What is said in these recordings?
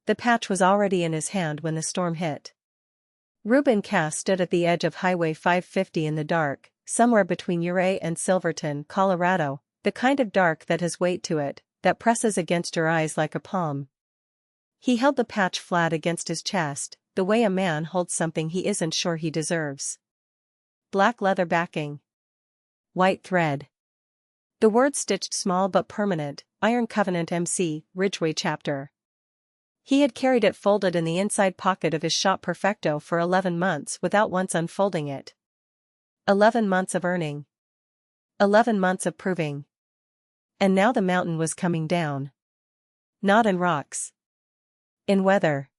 The patch was already in his hand when the storm hit. Reuben Cass stood at the edge of Highway 550 in the dark, somewhere between Ouray and Silverton, Colorado, the kind of dark that has weight to it, that presses against your eyes like a palm. He held the patch flat against his chest, the way a man holds something he isn't sure he deserves. Black leather backing. White thread. The words stitched small but permanent, Iron Covenant MC, Ridgeway Chapter. He had carried it folded in the inside pocket of his shop Perfecto for 11 months without once unfolding it. 11 months of earning. 11 months of proving. And now the mountain was coming down. Not in rocks. In weather.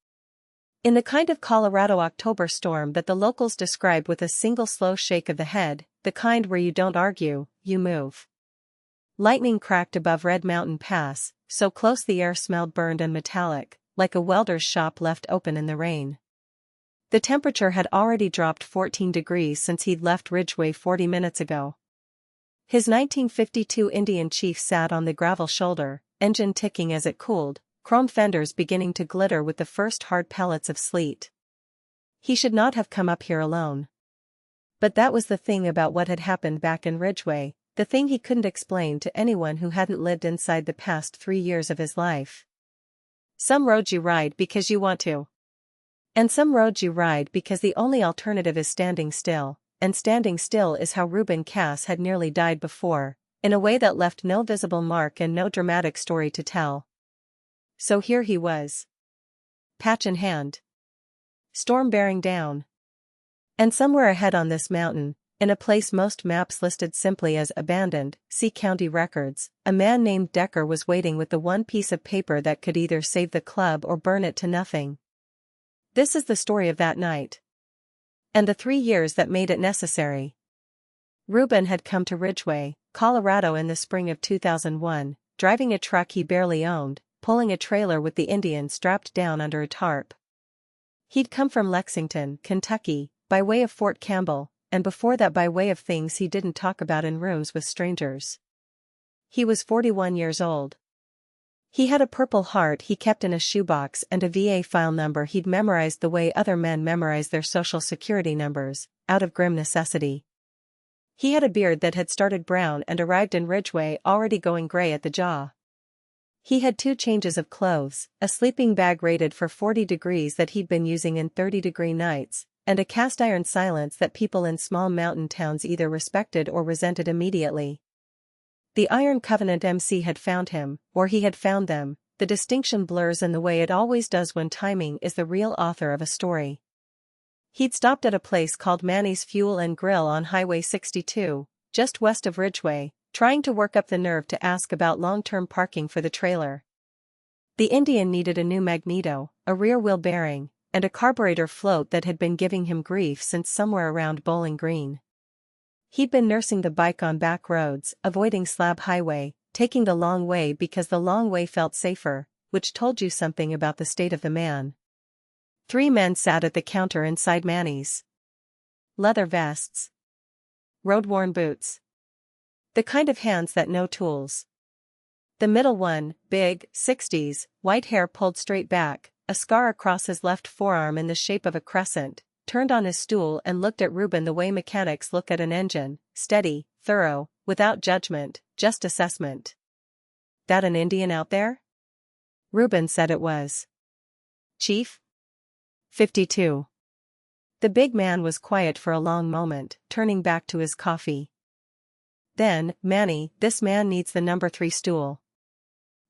In the kind of Colorado October storm that the locals describe with a single slow shake of the head, the kind where you don't argue, you move. Lightning cracked above Red Mountain Pass, so close the air smelled burned and metallic, like a welder's shop left open in the rain. The temperature had already dropped 14 degrees since he'd left Ridgeway 40 minutes ago. His 1952 Indian Chief sat on the gravel shoulder, engine ticking as it cooled, chrome fenders beginning to glitter with the first hard pellets of sleet. He should not have come up here alone. But that was the thing about what had happened back in Ridgeway, the thing he couldn't explain to anyone who hadn't lived inside the past 3 years of his life. Some roads you ride because you want to. And some roads you ride because the only alternative is standing still, and standing still is how Reuben Cass had nearly died before, in a way that left no visible mark and no dramatic story to tell. So here he was. Patch in hand. Storm bearing down. And somewhere ahead on this mountain, in a place most maps listed simply as abandoned, see county records, a man named Decker was waiting with the one piece of paper that could either save the club or burn it to nothing. This is the story of that night. And the 3 years that made it necessary. Reuben had come to Ridgeway, Colorado in the spring of 2001, driving a truck he barely owned, pulling a trailer with the Indian strapped down under a tarp. He'd come from Lexington, Kentucky, by way of Fort Campbell, and before that by way of things he didn't talk about in rooms with strangers. He was 41 years old. He had a Purple Heart he kept in a shoebox and a VA file number he'd memorized the way other men memorize their social security numbers, out of grim necessity. He had a beard that had started brown and arrived in Ridgeway already going gray at the jaw. He had 2 changes of clothes, a sleeping bag rated for 40 degrees that he'd been using in 30-degree nights, and a cast-iron silence that people in small mountain towns either respected or resented immediately. The Iron Covenant MC had found him, or he had found them, the distinction blurs in the way it always does when timing is the real author of a story. He'd stopped at a place called Manny's Fuel and Grill on Highway 62, just west of Ridgeway, trying to work up the nerve to ask about long-term parking for the trailer. The Indian needed a new magneto, a rear wheel bearing, and a carburetor float that had been giving him grief since somewhere around Bowling Green. He'd been nursing the bike on back roads, avoiding Slab Highway, taking the long way because the long way felt safer, which told you something about the state of the man. 3 men sat at the counter inside Manny's. Leather vests. Road-worn boots. The kind of hands that know tools. The middle one, big, 60s, white hair pulled straight back, a scar across his left forearm in the shape of a crescent, turned on his stool and looked at Reuben the way mechanics look at an engine, steady, thorough, without judgment, just assessment. That an Indian out there? Reuben said it was. Chief? 52. The big man was quiet for a long moment, turning back to his coffee. Then, Manny, this man needs the number 3 stool.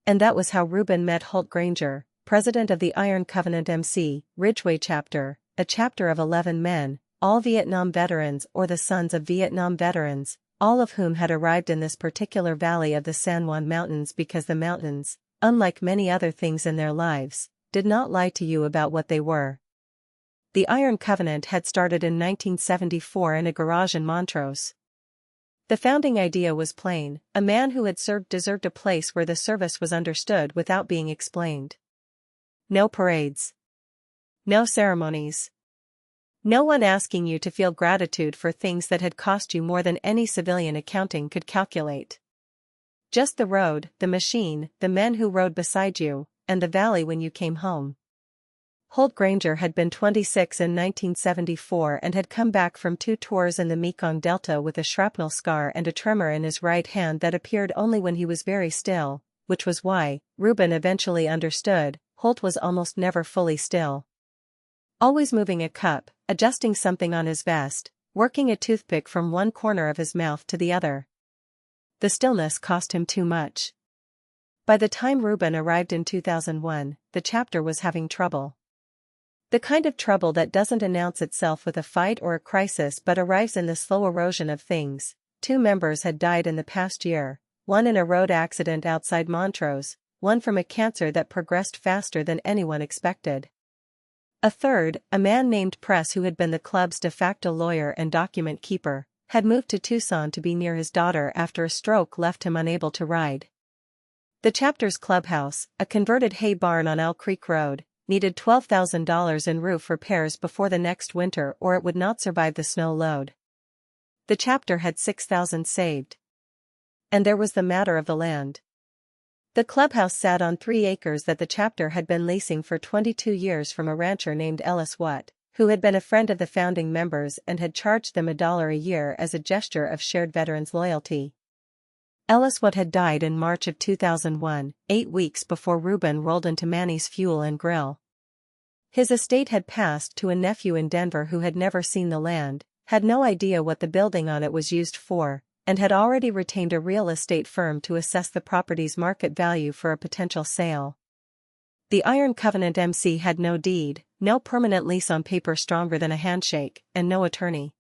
And that was how Reuben met Holt Granger, president of the Iron Covenant MC, Ridgeway chapter, a chapter of 11 men, all Vietnam veterans or the sons of Vietnam veterans, all of whom had arrived in this particular valley of the San Juan Mountains because the mountains, unlike many other things in their lives, did not lie to you about what they were. The Iron Covenant had started in 1974 in a garage in Montrose. The founding idea was plain: a man who had served deserved a place where the service was understood without being explained. No parades. No ceremonies. No one asking you to feel gratitude for things that had cost you more than any civilian accounting could calculate. Just the road, the machine, the men who rode beside you, and the valley when you came home. Holt Granger had been 26 in 1974 and had come back from 2 tours in the Mekong Delta with a shrapnel scar and a tremor in his right hand that appeared only when he was very still, which was why, Reuben eventually understood, Holt was almost never fully still. Always moving a cup, adjusting something on his vest, working a toothpick from one corner of his mouth to the other. The stillness cost him too much. By the time Reuben arrived in 2001, the chapter was having trouble. The kind of trouble that doesn't announce itself with a fight or a crisis but arrives in the slow erosion of things. 2 members had died in the past year, one in a road accident outside Montrose, one from a cancer that progressed faster than anyone expected. A third, a man named Press who had been the club's de facto lawyer and document keeper, had moved to Tucson to be near his daughter after a stroke left him unable to ride. The chapter's clubhouse, a converted hay barn on Owl Creek Road, needed $12,000 in roof repairs before the next winter or it would not survive the snow load. The chapter had $6,000 saved. And there was the matter of the land. The clubhouse sat on 3 acres that the chapter had been leasing for 22 years from a rancher named Ellis Watt, who had been a friend of the founding members and had charged them $1 a year as a gesture of shared veterans' loyalty. Ellis Watt had died in March of 2001, 8 weeks before Reuben rolled into Manny's Fuel and Grill. His estate had passed to a nephew in Denver who had never seen the land, had no idea what the building on it was used for, and had already retained a real estate firm to assess the property's market value for a potential sale. The Iron Covenant MC had no deed, no permanent lease on paper stronger than a handshake, and no attorney.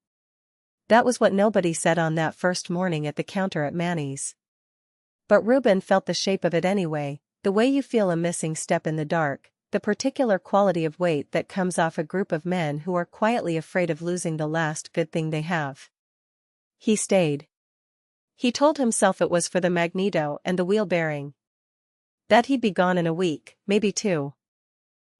That was what nobody said on that first morning at the counter at Manny's. But Reuben felt the shape of it anyway, the way you feel a missing step in the dark, the particular quality of weight that comes off a group of men who are quietly afraid of losing the last good thing they have. He stayed. He told himself it was for the magneto and the wheel bearing. That he'd be gone in a week, maybe 2.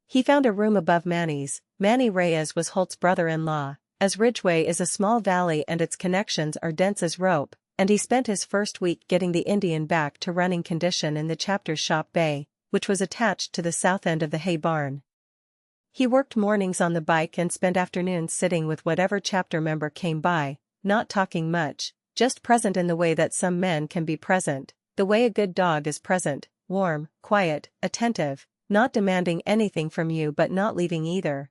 He found a room above Manny's. Manny Reyes was Holt's brother-in-law, as Ridgway is a small valley and its connections are dense as rope, and he spent his first week getting the Indian back to running condition in the chapter's shop bay, which was attached to the south end of the hay barn. He worked mornings on the bike and spent afternoons sitting with whatever chapter member came by, not talking much, just present in the way that some men can be present, the way a good dog is present, warm, quiet, attentive, not demanding anything from you but not leaving either.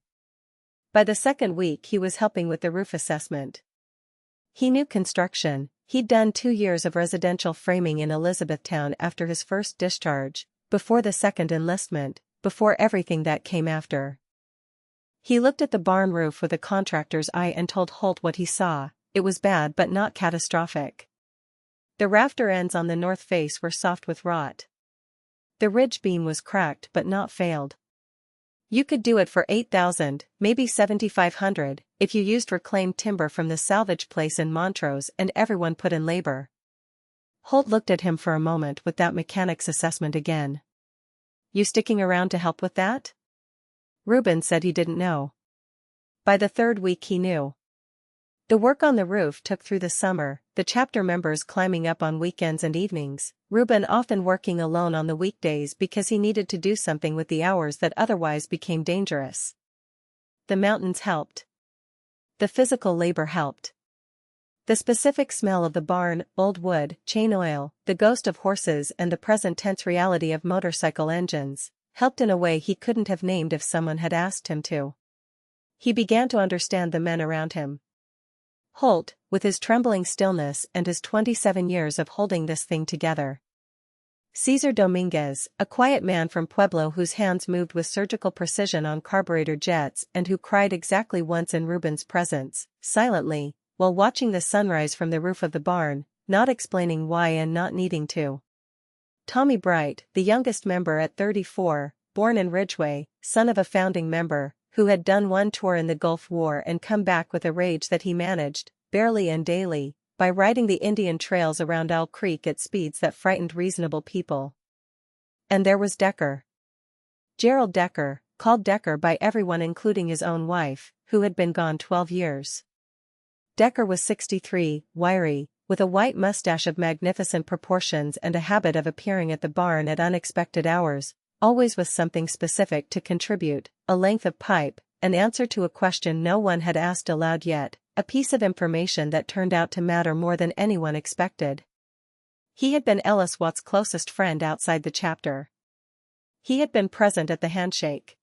By the second week he was helping with the roof assessment. He knew construction. He'd done 2 years of residential framing in Elizabethtown after his first discharge, before the second enlistment, before everything that came after. He looked at the barn roof with a contractor's eye and told Holt what he saw. It was bad but not catastrophic. The rafter ends on the north face were soft with rot. The ridge beam was cracked but not failed. You could do it for $8,000, maybe $7,500, if you used reclaimed timber from the salvage place in Montrose and everyone put in labor. Holt looked at him for a moment with that mechanic's assessment again. You sticking around to help with that? Reuben said he didn't know. By the third week he knew. The work on the roof took through the summer, the chapter members climbing up on weekends and evenings, Reuben often working alone on the weekdays because he needed to do something with the hours that otherwise became dangerous. The mountains helped. The physical labor helped. The specific smell of the barn, old wood, chain oil, the ghost of horses and the present tense reality of motorcycle engines, helped in a way he couldn't have named if someone had asked him to. He began to understand the men around him. Holt, with his trembling stillness and his 27 years of holding this thing together. Cesar Dominguez, a quiet man from Pueblo whose hands moved with surgical precision on carburetor jets and who cried exactly once in Reuben's presence, silently, while watching the sunrise from the roof of the barn, not explaining why and not needing to. Tommy Bright, the youngest member at 34, born in Ridgway, son of a founding member, who had done 1 tour in the Gulf War and come back with a rage that he managed, barely and daily, by riding the Indian trails around Owl Creek at speeds that frightened reasonable people. And there was Decker. Gerald Decker, called Decker by everyone including his own wife, who had been gone 12 years. Decker was 63, wiry, with a white mustache of magnificent proportions and a habit of appearing at the barn at unexpected hours, always with something specific to contribute, a length of pipe, an answer to a question no one had asked aloud yet, a piece of information that turned out to matter more than anyone expected. He had been Ellis Watt's closest friend outside the chapter. He had been present at the handshake.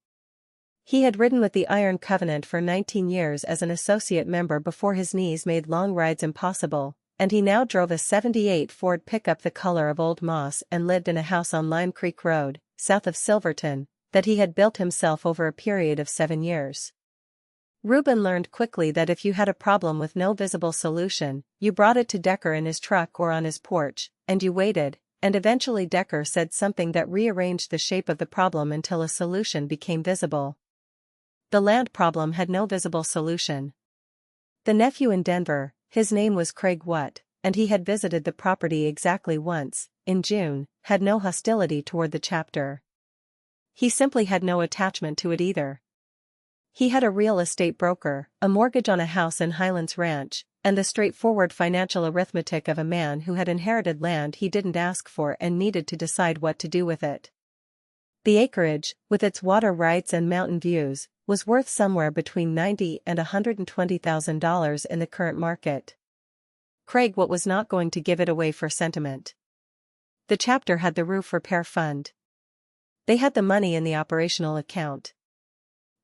He had ridden with the Iron Covenant for 19 years as an associate member before his knees made long rides impossible, and he now drove a '78 Ford pickup the color of old moss and lived in a house on Lime Creek Road, south of Silverton, that he had built himself over a period of 7 years. Reuben learned quickly that if you had a problem with no visible solution, you brought it to Decker in his truck or on his porch, and you waited, and eventually Decker said something that rearranged the shape of the problem until a solution became visible. The land problem had no visible solution. The nephew in Denver, his name was Craig Watt, and he had visited the property exactly once, in June, had no hostility toward the chapter. He simply had no attachment to it either. He had a real estate broker, a mortgage on a house in Highlands Ranch, and the straightforward financial arithmetic of a man who had inherited land he didn't ask for and needed to decide what to do with it. The acreage, with its water rights and mountain views, was worth somewhere between $90,000 and $120,000 in the current market. Craig Watt was not going to give it away for sentiment. The chapter had the roof repair fund. They had the money in the operational account.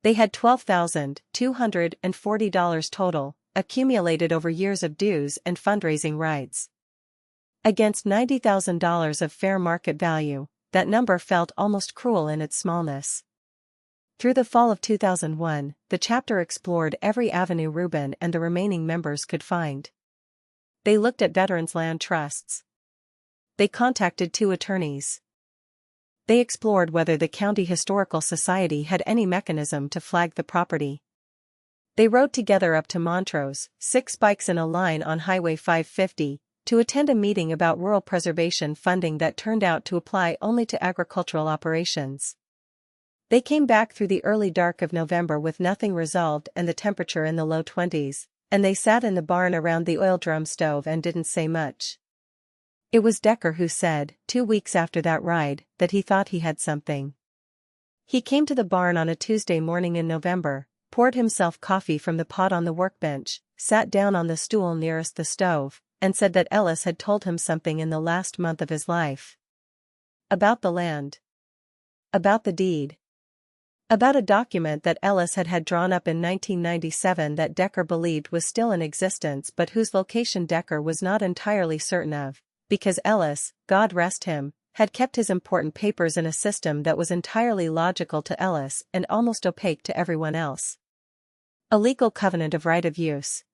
They had $12,240 total, accumulated over years of dues and fundraising rights. Against $90,000 of fair market value, that number felt almost cruel in its smallness. Through the fall of 2001, the chapter explored every avenue Reuben and the remaining members could find. They looked at veterans' land trusts. They contacted 2 attorneys. They explored whether the County Historical Society had any mechanism to flag the property. They rode together up to Montrose, 6 bikes in a line on Highway 550, to attend a meeting about rural preservation funding that turned out to apply only to agricultural operations. They came back through the early dark of November with nothing resolved and the temperature in the low 20s, and they sat in the barn around the oil drum stove and didn't say much. It was Decker who said, 2 weeks after that ride, that he thought he had something. He came to the barn on a Tuesday morning in November, poured himself coffee from the pot on the workbench, sat down on the stool nearest the stove, and said that Ellis had told him something in the last month of his life. About the land. About the deed. About a document that Ellis had drawn up in 1997 that Decker believed was still in existence but whose location Decker was not entirely certain of, because Ellis, God rest him, had kept his important papers in a system that was entirely logical to Ellis and almost opaque to everyone else. A legal covenant of right of use.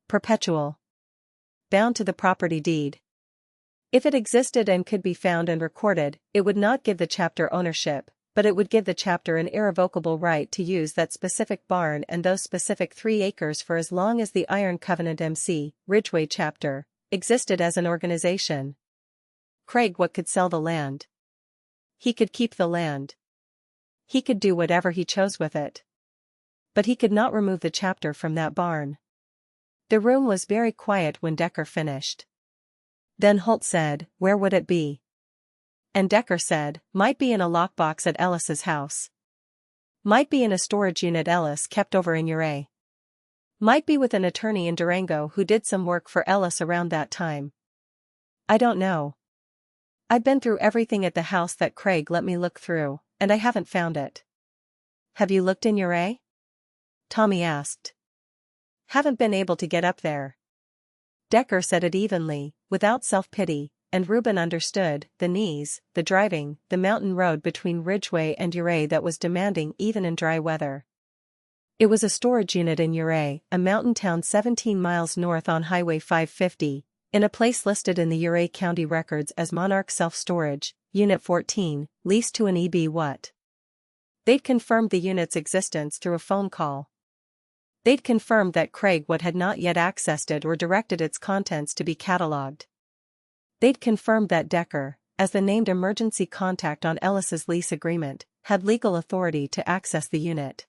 Perpetual. Bound to the property deed. If it existed and could be found and recorded, it would not give the chapter ownership, but it would give the chapter an irrevocable right to use that specific barn and those specific 3 acres for as long as the Iron Covenant MC, Ridgeway chapter, existed as an organization. Craig Watt could sell the land. He could keep the land. He could do whatever he chose with it. But he could not remove the chapter from that barn. The room was very quiet when Decker finished. Then Holt said, "Where would it be?" And Decker said, "Might be in a lockbox at Ellis's house. Might be in a storage unit Ellis kept over in Ouray. Might be with an attorney in Durango who did some work for Ellis around that time. I don't know. I've been through everything at the house that Craig let me look through, and I haven't found it." "Have you looked in Ouray?" Tommy asked. "Haven't been able to get up there." Decker said it evenly, without self-pity, and Reuben understood the knees, the driving, the mountain road between Ridgeway and Ouray that was demanding even in dry weather. It was a storage unit in Ouray, a mountain town 17 miles north on Highway 550, in a place listed in the Ouray County records as Monarch Self-Storage, Unit 14, leased to an E.B. Watt. They'd confirmed the unit's existence through a phone call. They'd confirmed that Craig Watt had not yet accessed it or directed its contents to be catalogued. They'd confirmed that Decker, as the named emergency contact on Ellis's lease agreement, had legal authority to access the unit.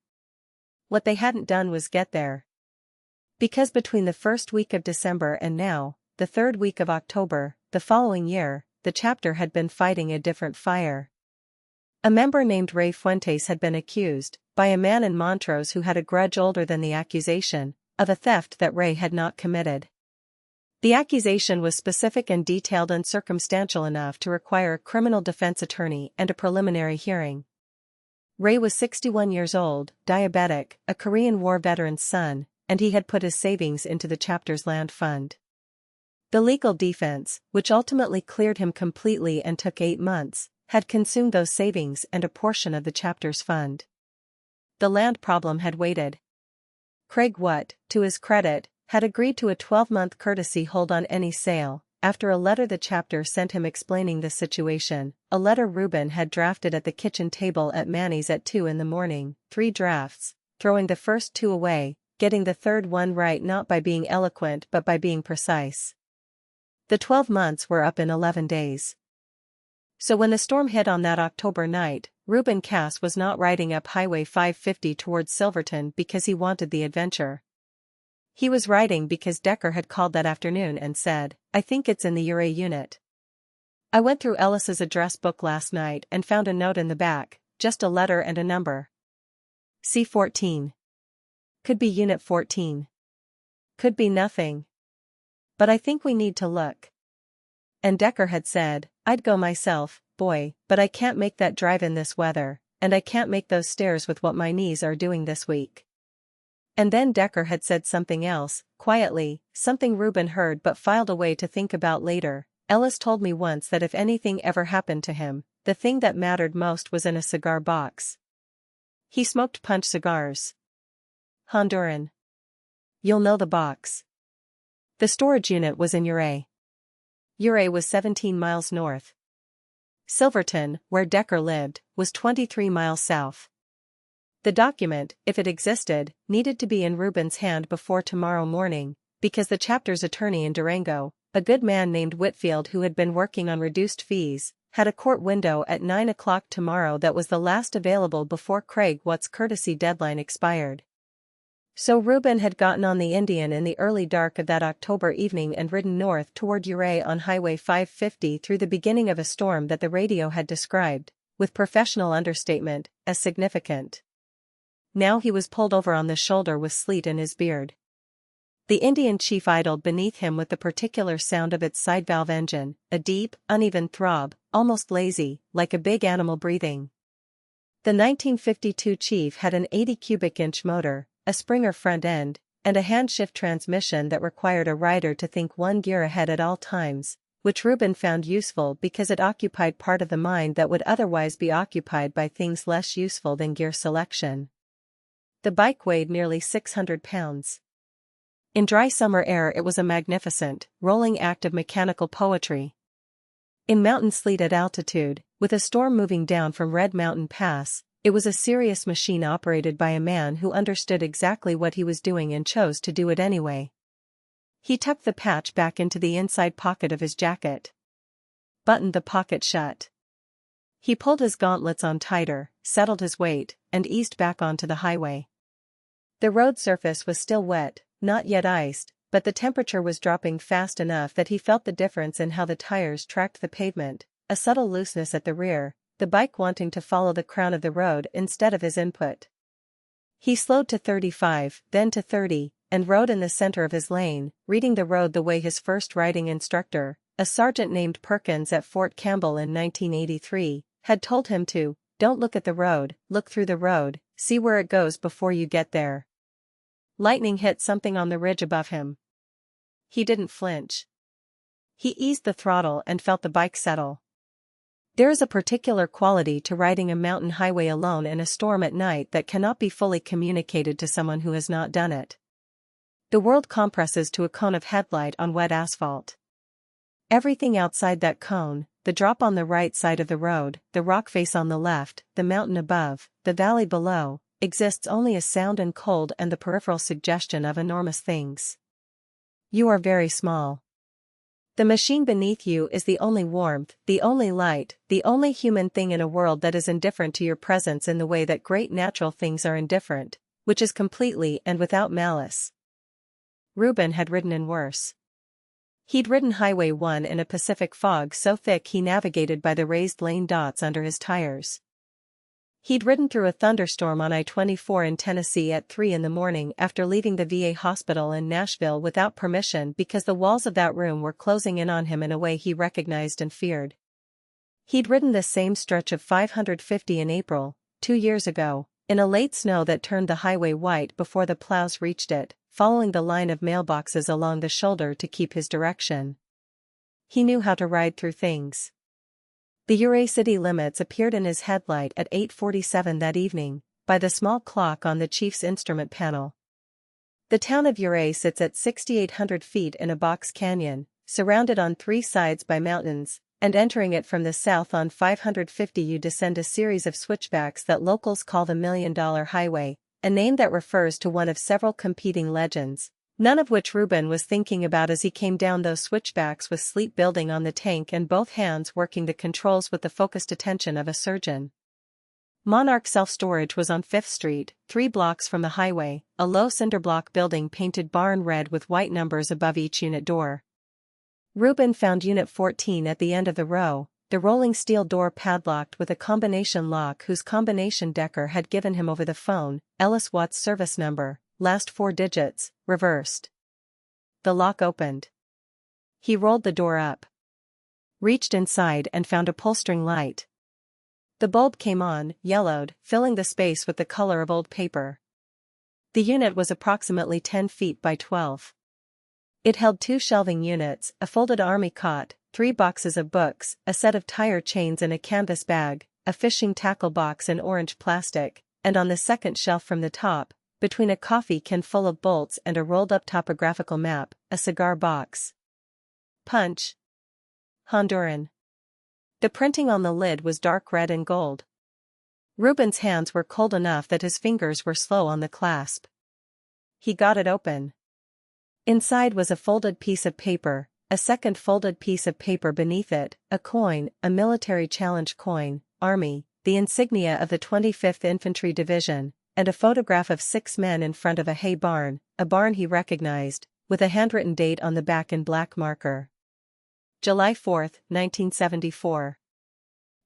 What they hadn't done was get there. Because between the first week of December and now, the third week of October, the following year, the chapter had been fighting a different fire. A member named Ray Fuentes had been accused, by a man in Montrose who had a grudge older than the accusation, of a theft that Ray had not committed. The accusation was specific and detailed and circumstantial enough to require a criminal defense attorney and a preliminary hearing. Ray was 61 years old, diabetic, a Korean War veteran's son, and he had put his savings into the chapter's land fund. The legal defense, which ultimately cleared him completely and took 8 months, had consumed those savings and a portion of the chapter's fund. The land problem had waited. Craig Watt, to his credit, had agreed to a 12-month courtesy hold on any sale, after a letter the chapter sent him explaining the situation, a letter Reuben had drafted at the kitchen table at Manny's at 2 a.m, 3 drafts, throwing the first 2 away, getting the third one right not by being eloquent but by being precise. The 12 months were up in 11 days. So when the storm hit on that October night, Reuben Cass was not riding up Highway 550 towards Silverton because he wanted the adventure. He was riding because Decker had called that afternoon and said, "I think it's in the Ouray unit. I went through Ellis's address book last night and found a note in the back, just a letter and a number. C14. Could be Unit 14. Could be nothing. But I think we need to look." And Decker had said, "I'd go myself, boy, but I can't make that drive in this weather, and I can't make those stairs with what my knees are doing this week." And then Decker had said something else, quietly, something Reuben heard but filed away to think about later. "Ellis told me once that if anything ever happened to him, the thing that mattered most was in a cigar box. He smoked punch cigars. Honduran. You'll know the box." The storage unit was in Ouray. Ouray was 17 miles north. Silverton, where Decker lived, was 23 miles south. The document, if it existed, needed to be in Reuben's hand before tomorrow morning, because the chapter's attorney in Durango, a good man named Whitfield who had been working on reduced fees, had a court window at 9 o'clock tomorrow that was the last available before Craig Watt's courtesy deadline expired. So Reuben had gotten on the Indian in the early dark of that October evening and ridden north toward Ouray on Highway 550 through the beginning of a storm that the radio had described, with professional understatement, as significant. Now he was pulled over on the shoulder with sleet in his beard. The Indian chief idled beneath him with the particular sound of its side valve engine, a deep, uneven throb, almost lazy, like a big animal breathing. The 1952 Chief had an 80 cubic inch motor, a Springer front end, and a hand-shift transmission that required a rider to think one gear ahead at all times, which Reuben found useful because it occupied part of the mind that would otherwise be occupied by things less useful than gear selection. The bike weighed nearly 600 pounds. In dry summer air it was a magnificent, rolling act of mechanical poetry. In mountain sleet at altitude, with a storm moving down from Red Mountain Pass, it was a serious machine operated by a man who understood exactly what he was doing and chose to do it anyway. He tucked the patch back into the inside pocket of his jacket. Buttoned the pocket shut. He pulled his gauntlets on tighter, settled his weight, and eased back onto the highway. The road surface was still wet, not yet iced, but the temperature was dropping fast enough that he felt the difference in how the tires tracked the pavement, a subtle looseness at the rear, the bike wanting to follow the crown of the road instead of his input. He slowed to 35, then to 30, and rode in the center of his lane, reading the road the way his first riding instructor, a sergeant named Perkins at Fort Campbell in 1983, had told him to. "Don't look at the road, look through the road, see where it goes before you get there." Lightning hit something on the ridge above him. He didn't flinch. He eased the throttle and felt the bike settle. There is a particular quality to riding a mountain highway alone in a storm at night that cannot be fully communicated to someone who has not done it. The world compresses to a cone of headlight on wet asphalt. Everything outside that cone, the drop on the right side of the road, the rock face on the left, the mountain above, the valley below, exists only as sound and cold and the peripheral suggestion of enormous things. You are very small. The machine beneath you is the only warmth, the only light, the only human thing in a world that is indifferent to your presence in the way that great natural things are indifferent, which is completely and without malice. Reuben had ridden in worse. He'd ridden Highway 1 in a Pacific fog so thick he navigated by the raised lane dots under his tires. He'd ridden through a thunderstorm on I-24 in Tennessee at 3 in the morning after leaving the VA hospital in Nashville without permission because the walls of that room were closing in on him in a way he recognized and feared. He'd ridden this same stretch of 550 in April, 2 years ago, in a late snow that turned the highway white before the plows reached it, following the line of mailboxes along the shoulder to keep his direction. He knew how to ride through things. The Ouray city limits appeared in his headlight at 8:47 that evening, by the small clock on the chief's instrument panel. The town of Ouray sits at 6,800 feet in a box canyon, surrounded on 3 sides by mountains, and entering it from the south on 550 you descend a series of switchbacks that locals call the $1 Million Highway, a name that refers to one of several competing legends, none of which Reuben was thinking about as he came down those switchbacks with sleet building on the tank and both hands working the controls with the focused attention of a surgeon. Monarch Self-Storage was on 5th Street, 3 blocks from the highway, a low cinderblock building painted barn red with white numbers above each unit door. Reuben found Unit 14 at the end of the row, the rolling steel door padlocked with a combination lock whose combination Decker had given him over the phone, Ellis Watt's service number, last 4 digits, reversed. The lock opened. He rolled the door up. Reached inside and found a pull-string light. The bulb came on, yellowed, filling the space with the color of old paper. The unit was approximately 10 feet by 12. It held 2 shelving units, a folded army cot, 3 boxes of books, a set of tire chains in a canvas bag, a fishing tackle box in orange plastic, and on the second shelf from the top, between a coffee can full of bolts and a rolled-up topographical map, a cigar box. Punch. Honduran. The printing on the lid was dark red and gold. Reuben's hands were cold enough that his fingers were slow on the clasp. He got it open. Inside was a folded piece of paper, a second folded piece of paper beneath it, a coin, a military challenge coin, Army, the insignia of the 25th Infantry Division, and a photograph of 6 men in front of a hay barn, a barn he recognized, with a handwritten date on the back in black marker. July 4, 1974.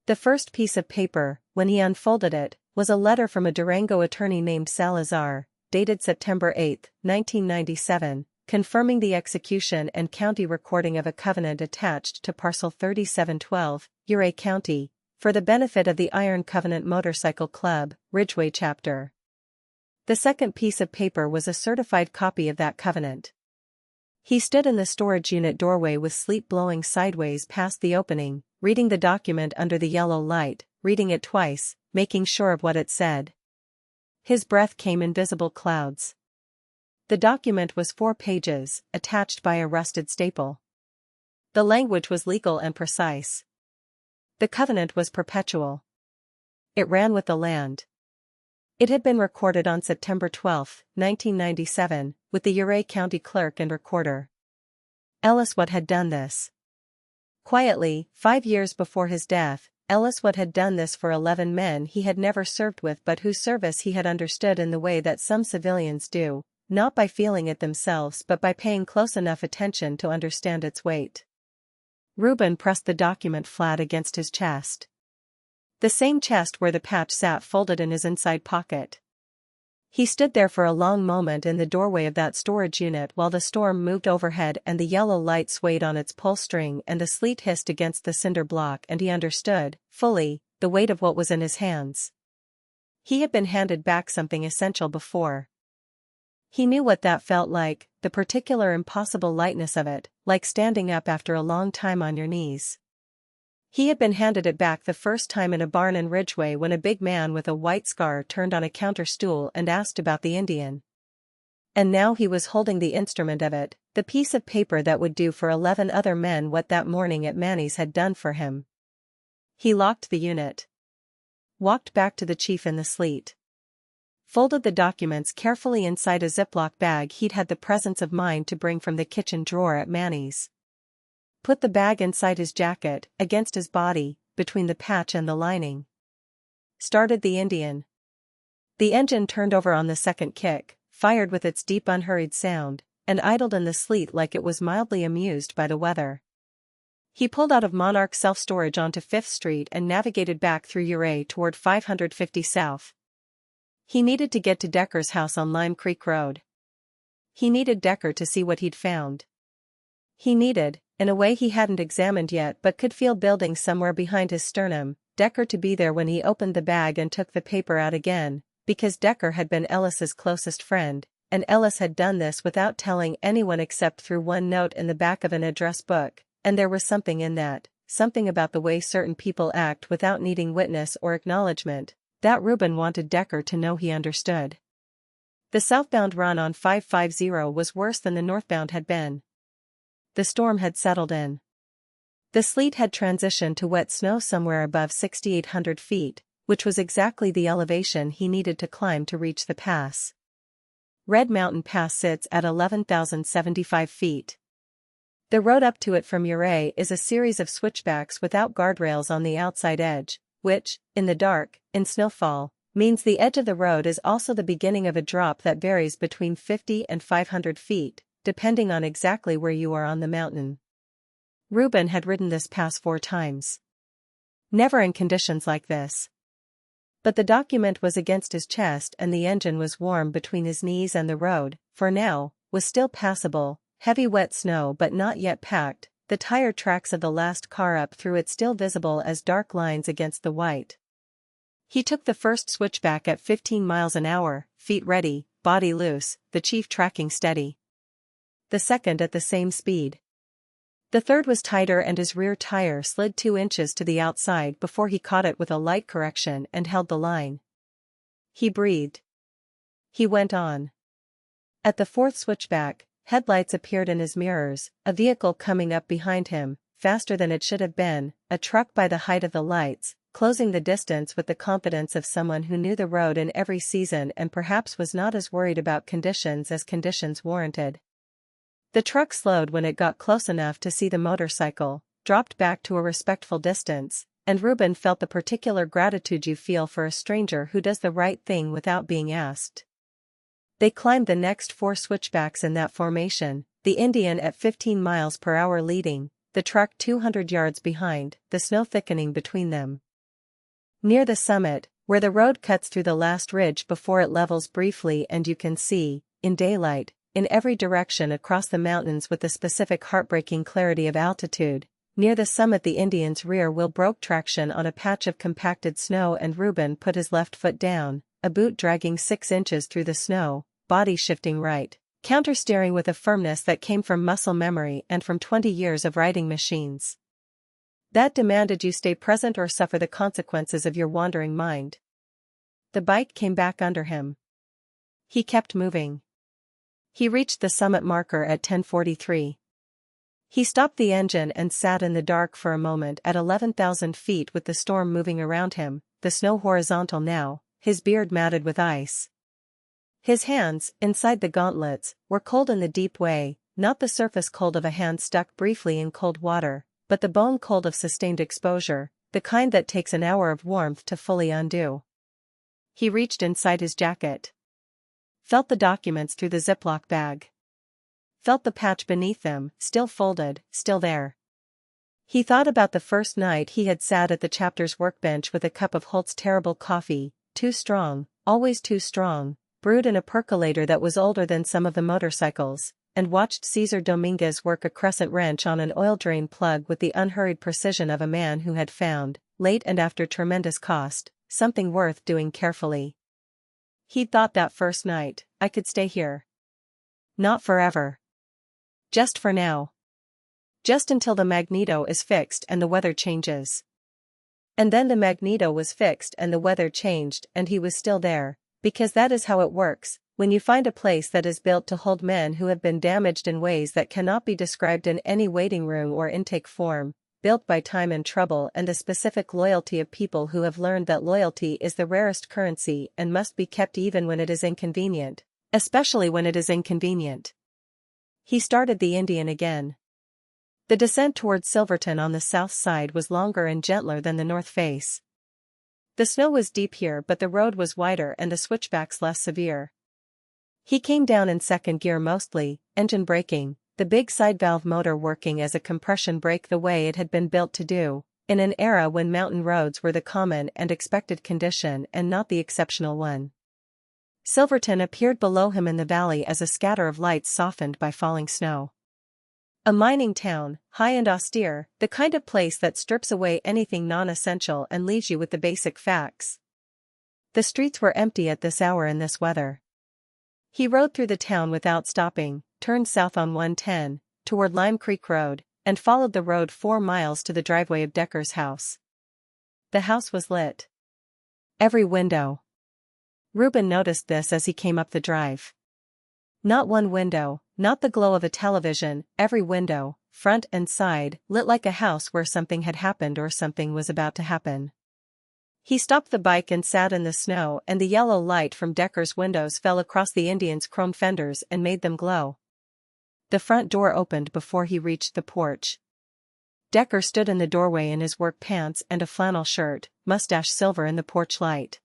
The first piece of paper, when he unfolded it, was a letter from a Durango attorney named Salazar, dated September 8, 1997, confirming the execution and county recording of a covenant attached to Parcel 3712, Ouray County, for the benefit of the Iron Covenant Motorcycle Club, Ridgeway Chapter. The second piece of paper was a certified copy of that covenant. He stood in the storage unit doorway with sleet blowing sideways past the opening, reading the document under the yellow light, reading it twice, making sure of what it said. His breath came in visible clouds. The document was 4 pages, attached by a rusted staple. The language was legal and precise. The covenant was perpetual. It ran with the land. It had been recorded on September 12, 1997, with the Ouray County Clerk and Recorder. Ellis Watt had done this. Quietly, 5 years before his death, Ellis Watt had done this for 11 men he had never served with but whose service he had understood in the way that some civilians do, not by feeling it themselves but by paying close enough attention to understand its weight. Reuben pressed the document flat against his chest. The same chest where the patch sat folded in his inside pocket. He stood there for a long moment in the doorway of that storage unit while the storm moved overhead and the yellow light swayed on its pull string and the sleet hissed against the cinder block, and he understood, fully, the weight of what was in his hands. He had been handed back something essential before. He knew what that felt like, the particular impossible lightness of it, like standing up after a long time on your knees. He had been handed it back the first time in a barn in Ridgeway when a big man with a white scar turned on a counter stool and asked about the Indian. And now he was holding the instrument of it, the piece of paper that would do for 11 other men what that morning at Manny's had done for him. He locked the unit. Walked back to the chief in the sleet. Folded the documents carefully inside a Ziploc bag he'd had the presence of mind to bring from the kitchen drawer at Manny's. Put the bag inside his jacket, against his body, between the patch and the lining. Started the Indian. The engine turned over on the second kick, fired with its deep unhurried sound, and idled in the sleet like it was mildly amused by the weather. He pulled out of Monarch Self-Storage onto 5th Street and navigated back through Ouray toward 550 South. He needed to get to Decker's house on Lime Creek Road. He needed Decker to see what he'd found. He needed, in a way he hadn't examined yet but could feel building somewhere behind his sternum, Decker to be there when he opened the bag and took the paper out again, because Decker had been Ellis's closest friend, and Ellis had done this without telling anyone except through one note in the back of an address book, and there was something in that, something about the way certain people act without needing witness or acknowledgement, that Reuben wanted Decker to know he understood. The southbound run on 550 was worse than the northbound had been. The storm had settled in. The sleet had transitioned to wet snow somewhere above 6,800 feet, which was exactly the elevation he needed to climb to reach the pass. Red Mountain Pass sits at 11,075 feet. The road up to it from Ouray is a series of switchbacks without guardrails on the outside edge, which, in the dark, in snowfall, means the edge of the road is also the beginning of a drop that varies between 50 and 500 feet, depending on exactly where you are on the mountain. Reuben had ridden this pass 4 times. Never in conditions like this. But the document was against his chest and the engine was warm between his knees, and the road, for now, was still passable. Heavy wet snow but not yet packed, the tire tracks of the last car up through it still visible as dark lines against the white. He took the first switchback at 15 miles an hour, feet ready, body loose, the chief tracking steady. The second at the same speed. The third was tighter and his rear tire slid 2 inches to the outside before he caught it with a light correction and held the line. He breathed. He went on. At the 4th switchback, headlights appeared in his mirrors, a vehicle coming up behind him, faster than it should have been, a truck by the height of the lights, closing the distance with the confidence of someone who knew the road in every season and perhaps was not as worried about conditions as conditions warranted. The truck slowed when it got close enough to see the motorcycle, dropped back to a respectful distance, and Reuben felt the particular gratitude you feel for a stranger who does the right thing without being asked. They climbed the next 4 switchbacks in that formation, the Indian at 15 miles per hour leading, the truck 200 yards behind, the snow thickening between them. Near the summit, where the road cuts through the last ridge before it levels briefly and you can see, in daylight, in every direction across the mountains with the specific heartbreaking clarity of altitude, near the summit the Indian's rear wheel broke traction on a patch of compacted snow and Reuben put his left foot down, a boot dragging 6 inches through the snow, body shifting right, counter-steering with a firmness that came from muscle memory and from 20 years of riding machines. That demanded you stay present or suffer the consequences of your wandering mind. The bike came back under him. He kept moving. He reached the summit marker at 10:43. He stopped the engine and sat in the dark for a moment at 11,000 feet with the storm moving around him, the snow horizontal now, his beard matted with ice. His hands, inside the gauntlets, were cold in the deep way, not the surface cold of a hand stuck briefly in cold water, but the bone cold of sustained exposure, the kind that takes an hour of warmth to fully undo. He reached inside his jacket. Felt the documents through the Ziploc bag. Felt the patch beneath them, still folded, still there. He thought about the first night he had sat at the chapter's workbench with a cup of Holt's terrible coffee, too strong, always too strong, brewed in a percolator that was older than some of the motorcycles, and watched Cesar Dominguez work a crescent wrench on an oil drain plug with the unhurried precision of a man who had found, late and after tremendous cost, something worth doing carefully. He'd thought that first night, I could stay here. Not forever. Just for now. Just until the magneto is fixed and the weather changes. And then the magneto was fixed and the weather changed and he was still there, because that is how it works, when you find a place that is built to hold men who have been damaged in ways that cannot be described in any waiting room or intake form, built by time and trouble and the specific loyalty of people who have learned that loyalty is the rarest currency and must be kept even when it is inconvenient, especially when it is inconvenient. He started the Indian again. The descent towards Silverton on the south side was longer and gentler than the north face. The snow was deep here but the road was wider and the switchbacks less severe. He came down in second gear mostly, engine braking, the big side valve motor working as a compression brake the way it had been built to do, in an era when mountain roads were the common and expected condition and not the exceptional one. Silverton appeared below him in the valley as a scatter of lights softened by falling snow. A mining town, high and austere, the kind of place that strips away anything non-essential and leaves you with the basic facts. The streets were empty at this hour in this weather. He rode through the town without stopping, turned south on 110, toward Lime Creek Road, and followed the road 4 miles to the driveway of Decker's house. The house was lit. Every window. Reuben noticed this as he came up the drive. Not one window, not the glow of a television, every window, front and side, lit like a house where something had happened or something was about to happen. He stopped the bike and sat in the snow, and the yellow light from Decker's windows fell across the Indians' chrome fenders and made them glow. The front door opened before he reached the porch. Decker stood in the doorway in his work pants and a flannel shirt, mustache silver in the porch light.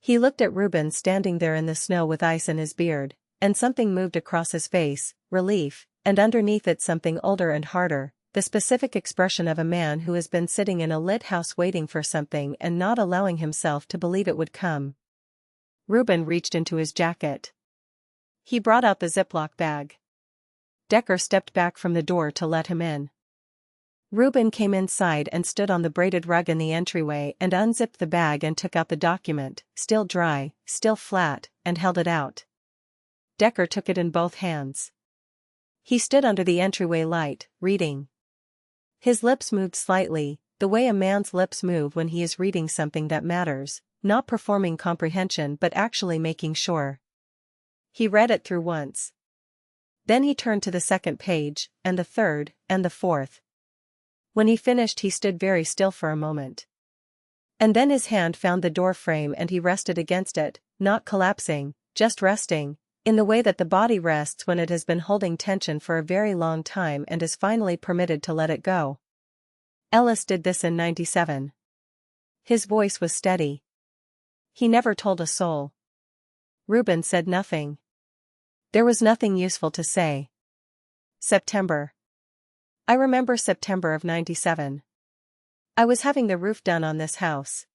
He looked at Reuben standing there in the snow with ice in his beard, and something moved across his face, relief, and underneath it something older and harder, the specific expression of a man who has been sitting in a lit house waiting for something and not allowing himself to believe it would come. Reuben reached into his jacket. He brought out the Ziploc bag. Decker stepped back from the door to let him in. Reuben came inside and stood on the braided rug in the entryway and unzipped the bag and took out the document, still dry, still flat, and held it out. Decker took it in both hands. He stood under the entryway light, reading. His lips moved slightly, the way a man's lips move when he is reading something that matters, not performing comprehension but actually making sure. He read it through once. Then he turned to the second page, and the third, and the fourth. When he finished he stood very still for a moment. And then his hand found the door frame and he rested against it, not collapsing, just resting, in the way that the body rests when it has been holding tension for a very long time and is finally permitted to let it go. Ellis did this in 97. His voice was steady. He never told a soul. Reuben said nothing. There was nothing useful to say. September. I remember September of 97. I was having the roof done on this house.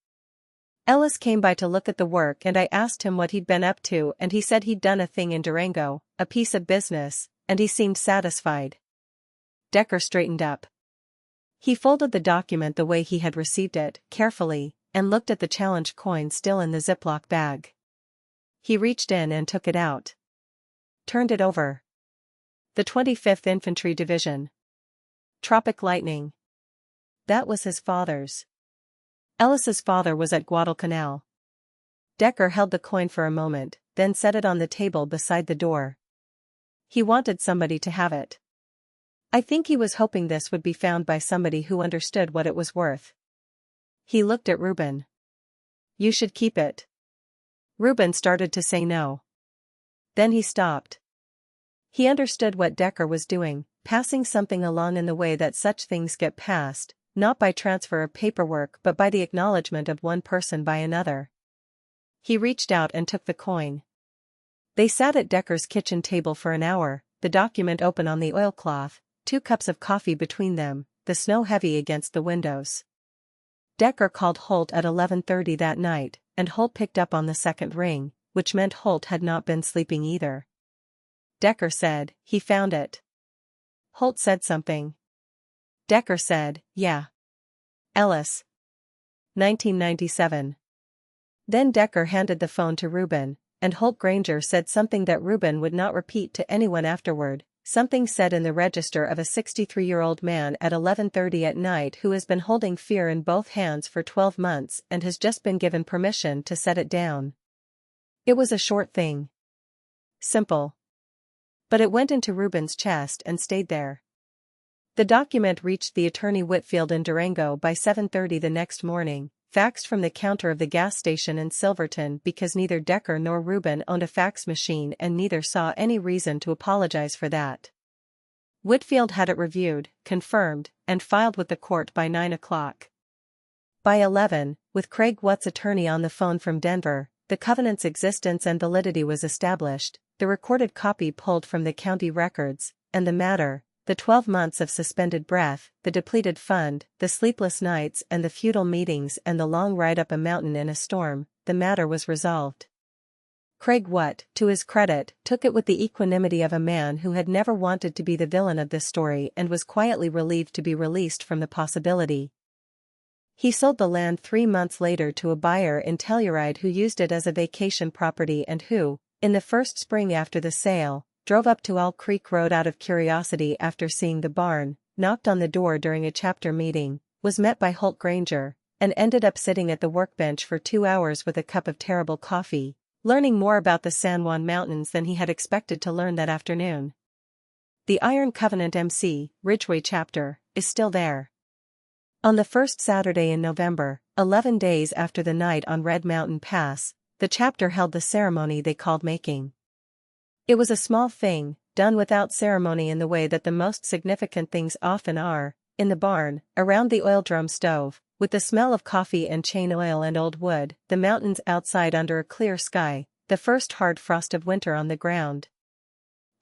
Ellis came by to look at the work and I asked him what he'd been up to and he said he'd done a thing in Durango, a piece of business, and he seemed satisfied. Decker straightened up. He folded the document the way he had received it, carefully, and looked at the challenge coin still in the Ziploc bag. He reached in and took it out. Turned it over. The 25th Infantry Division. Tropic lightning. That was his father's. Ellis's father was at Guadalcanal. Decker held the coin for a moment, then set it on the table beside the door. He wanted somebody to have it. I think he was hoping this would be found by somebody who understood what it was worth. He looked at Reuben. You should keep it. Reuben started to say no. Then he stopped. He understood what Decker was doing, passing something along in the way that such things get passed, not by transfer of paperwork but by the acknowledgement of one person by another. He reached out and took the coin. They sat at Decker's kitchen table for an hour, the document open on the oilcloth, 2 cups of coffee between them, the snow heavy against the windows. Decker called Holt at 11:30 that night, and Holt picked up on the second ring, which meant Holt had not been sleeping either. Decker said, he found it. Holt said something. Decker said, yeah. Ellis. 1997. Then Decker handed the phone to Reuben, and Holt Granger said something that Reuben would not repeat to anyone afterward, something said in the register of a 63-year-old man at 11:30 at night who has been holding fear in both hands for 12 months and has just been given permission to set it down. It was a short thing. Simple. But it went into Reuben's chest and stayed there. The document reached the attorney Whitfield in Durango by 7:30 the next morning, faxed from the counter of the gas station in Silverton because neither Decker nor Reuben owned a fax machine and neither saw any reason to apologize for that. Whitfield had it reviewed, confirmed, and filed with the court by 9 o'clock. By 11, with Craig Watt's attorney on the phone from Denver, the covenant's existence and validity was established, the recorded copy pulled from the county records, and the matter, the 12 months of suspended breath, the depleted fund, the sleepless nights and the futile meetings and the long ride up a mountain in a storm, the matter was resolved. Craig Watt, to his credit, took it with the equanimity of a man who had never wanted to be the villain of this story and was quietly relieved to be released from the possibility. He sold the land 3 months later to a buyer in Telluride who used it as a vacation property and who, in the first spring after the sale, drove up to Owl Creek Road out of curiosity after seeing the barn, knocked on the door during a chapter meeting, was met by Holt Granger, and ended up sitting at the workbench for 2 hours with a cup of terrible coffee, learning more about the San Juan Mountains than he had expected to learn that afternoon. The Iron Covenant MC, Ridgeway chapter, is still there. On the first Saturday in November, 11 days after the night on Red Mountain Pass, the chapter held the ceremony they called making. It was a small thing, done without ceremony in the way that the most significant things often are, in the barn, around the oil drum stove, with the smell of coffee and chain oil and old wood, the mountains outside under a clear sky, the first hard frost of winter on the ground.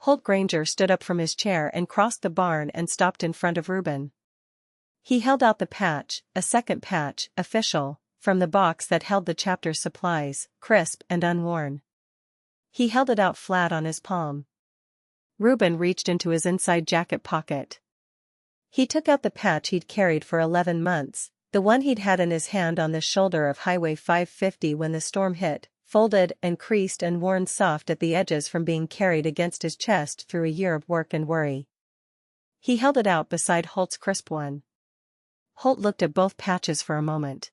Holt Granger stood up from his chair and crossed the barn and stopped in front of Reuben. He held out the patch, a second patch, official, from the box that held the chapter's supplies, crisp and unworn. He held it out flat on his palm. Reuben reached into his inside jacket pocket. He took out the patch he'd carried for 11 months, the one he'd had in his hand on the shoulder of Highway 550 when the storm hit, folded and creased and worn soft at the edges from being carried against his chest through a year of work and worry. He held it out beside Holt's crisp one. Holt looked at both patches for a moment.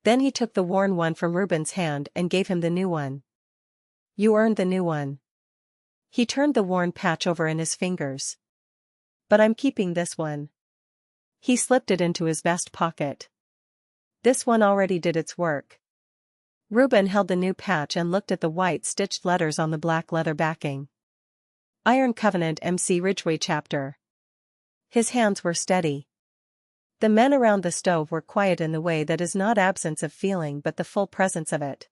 Then he took the worn one from Reuben's hand and gave him the new one. "You earned the new one." He turned the worn patch over in his fingers. "But I'm keeping this one." He slipped it into his vest pocket. "This one already did its work." Reuben held the new patch and looked at the white stitched letters on the black leather backing. Iron Covenant MC Ridgeway chapter. His hands were steady. The men around the stove were quiet in the way that is not absence of feeling but the full presence of it.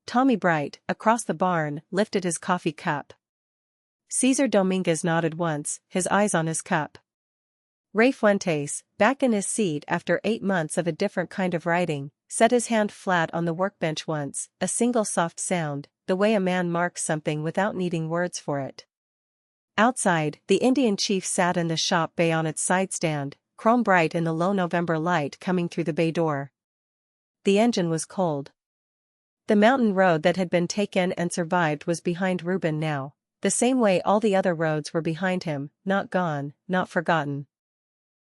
Tommy Bright, across the barn, lifted his coffee cup. Cesar Dominguez nodded once, his eyes on his cup. Ray Fuentes, back in his seat after 8 months of a different kind of writing, set his hand flat on the workbench once, a single soft sound, the way a man marks something without needing words for it. Outside, the Indian chief sat in the shop bay on its side stand, chrome bright in the low November light coming through the bay door. The engine was cold. The mountain road that had been taken and survived was behind Reuben now, the same way all the other roads were behind him, not gone, not forgotten.